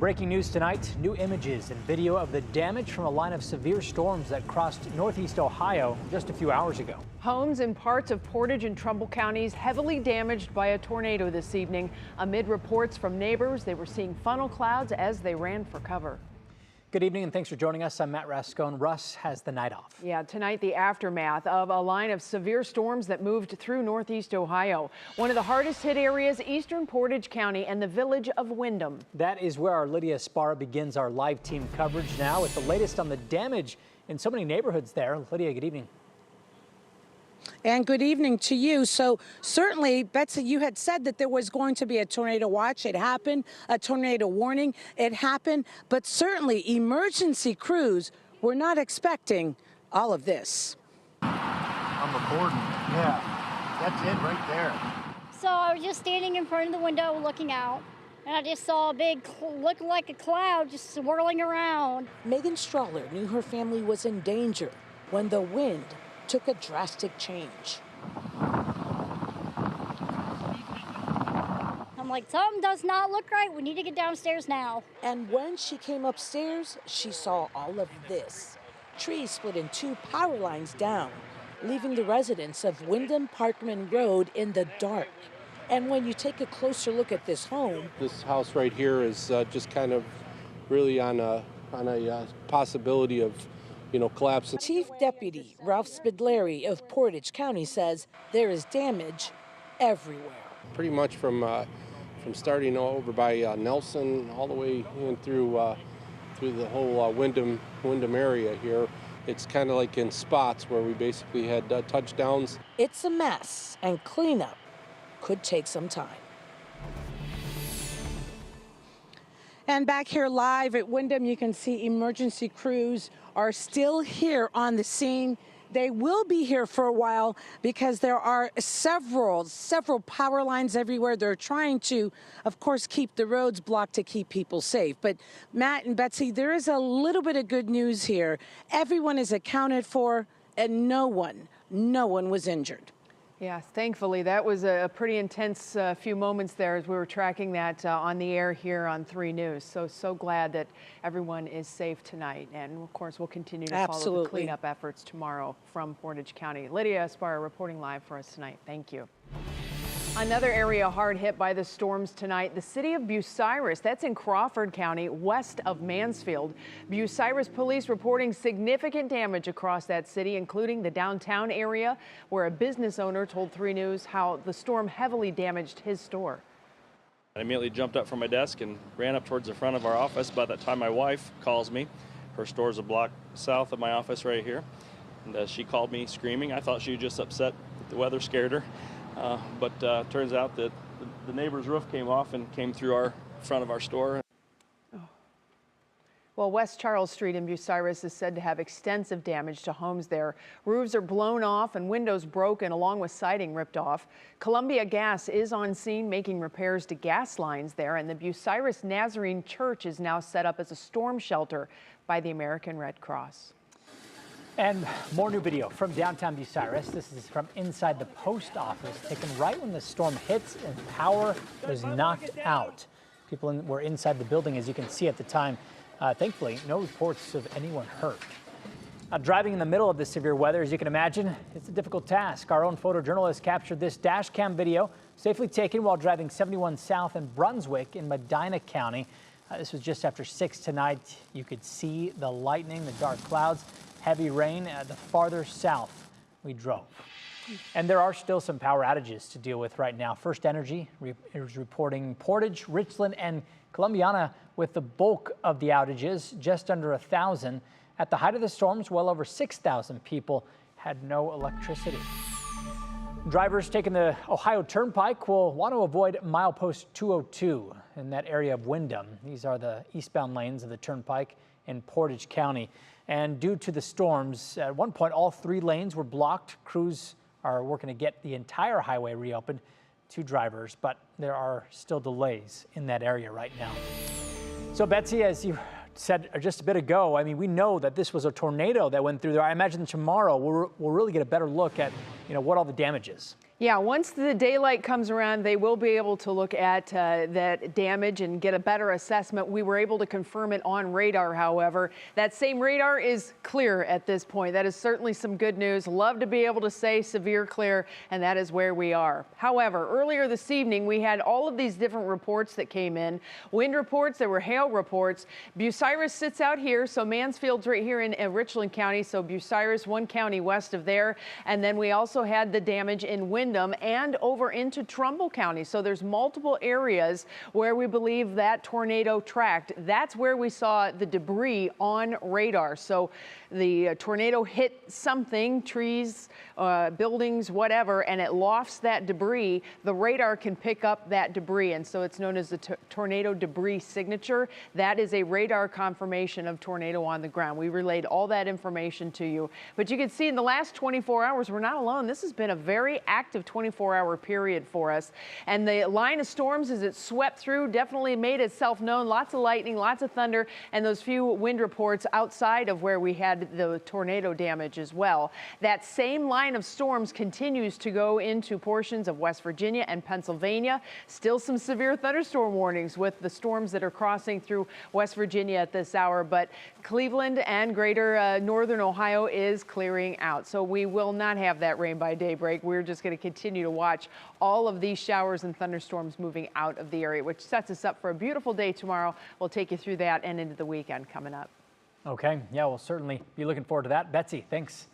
Breaking news tonight, new images and video of the damage from a line of severe storms that crossed northeast Ohio just a few hours ago. Homes in parts of Portage and Trumbull counties heavily damaged by a tornado this evening. Amid reports from neighbors, they were seeing funnel clouds as they ran for cover. Good evening and thanks for joining us. I'm Matt Rascone. Russ has the night off. Yeah, tonight the aftermath of a line of severe storms that moved through northeast Ohio. One of the hardest hit areas, eastern Portage County and the village of Windham. That is where our Lydia Sparra begins our live team coverage now with the latest on the damage in so many neighborhoods there. Lydia, good evening. And good evening to you. So certainly, Betsy, you had said that there was going to be a tornado watch. It happened. A tornado warning. It happened. But certainly emergency crews were not expecting all of this. I'm recording. Yeah, that's it right there. So I was just standing in front of the window looking out, and I just saw a big, looked like a cloud just swirling around. Megan Strawler knew her family was in danger when the wind took a drastic change. I'm like, something does not look right. We need to get downstairs now. And when she came upstairs, she saw all of this. Trees split in two, power lines down, leaving the residents of Windham Parkman Road in the dark. And when you take a closer look at this home, this house right here is just kind of really on a possibility of collapse. Chief Deputy Ralph Spidlary of Portage County says there is damage everywhere. Pretty much from starting over by Nelson all the way in through the whole Windham area here. It's kind of like in spots where we basically had touchdowns. It's a mess, and cleanup could take some time. And back here live at Windham, you can see emergency crews are still here on the scene. They will be here for a while because there are several power lines everywhere. They're trying to, of course, keep the roads blocked to keep people safe. But Matt and Betsy, there is a little bit of good news here. Everyone is accounted for and no one was injured. Yes, thankfully, that was a pretty intense few moments there as we were tracking that on the air here on 3 News. So glad that everyone is safe tonight. And of course, we'll continue to follow the cleanup efforts tomorrow from Portage County. Lydia Sparra reporting live for us tonight. Thank you. Another area hard hit by the storms tonight, the city of Bucyrus. That's in Crawford County, west of Mansfield. Bucyrus police reporting significant damage across that city, including the downtown area, where a business owner told 3 News how the storm heavily damaged his store. I immediately jumped up from my desk and ran up towards the front of our office. By that time, my wife calls me. Her store's a block south of my office right here. And she called me screaming. I thought she was just upset that the weather scared her. But turns out that the neighbor's roof came off and came through our front of our store. Well, West Charles Street in Bucyrus is said to have extensive damage to homes there. Roofs are blown off and windows broken along with siding ripped off. Columbia Gas is on scene making repairs to gas lines there, and the Bucyrus Nazarene Church is now set up as a storm shelter by the American Red Cross. And more new video from downtown Bucyrus. This is from inside the post office, taken right when the storm hits and power was knocked out. People were inside the building, as you can see at the time. Thankfully, no reports of anyone hurt. Driving in the middle of this severe weather, as you can imagine, it's a difficult task. Our own photojournalist captured this dash cam video, safely taken while driving 71 south in Brunswick in Medina County. This was just after 6 tonight. You could see the lightning, the dark clouds. Heavy rain the farther south we drove. And there are still some power outages to deal with right now. First Energy is reporting Portage, Richland, and Columbiana with the bulk of the outages, just under 1,000. At the height of the storms, well over 6,000 people had no electricity. Drivers taking the Ohio Turnpike will want to avoid milepost 202 in that area of Windham. These are the eastbound lanes of the Turnpike in Portage County. And due to the storms, at one point, all 3 lanes were blocked. Crews are working to get the entire highway reopened to drivers, but there are still delays in that area right now. So, Betsy, as you said just a bit ago, I mean, we know that this was a tornado that went through there. I imagine tomorrow we'll really get a better look at, what all the damage is. Yeah, once the daylight comes around, they will be able to look at that damage and get a better assessment. We were able to confirm it on radar, however. That same radar is clear at this point. That is certainly some good news. Love to be able to say severe clear, and that is where we are. However, earlier this evening, we had all of these different reports that came in. Wind reports, there were hail reports. Bucyrus sits out here, so Mansfield's right here in Richland County, so Bucyrus, one county west of there. And then we also had the damage in Windham and over into Trumbull County. So there's multiple areas where we believe that tornado tracked. That's where we saw the debris on radar. So the tornado hit something, trees, buildings, whatever, and it lofts that debris. The radar can pick up that debris, and so it's known as the tornado debris signature. That is a radar confirmation of tornado on the ground. We relayed all that information to you. But you can see in the last 24 hours, we're not alone. This has been a very active 24-hour period for us. And the line of storms as it swept through definitely made itself known. Lots of lightning, lots of thunder, and those few wind reports outside of where we had the tornado damage as well. That same line of storms continues to go into portions of West Virginia and Pennsylvania. Still some severe thunderstorm warnings with the storms that are crossing through West Virginia at this hour, but Cleveland and greater northern Ohio is clearing out. So we will not have that rain by daybreak. We're just going to continue to watch all of these showers and thunderstorms moving out of the area, which sets us up for a beautiful day tomorrow. We'll take you through that and into the weekend coming up. Okay, yeah, we'll certainly be looking forward to that. Betsy, thanks.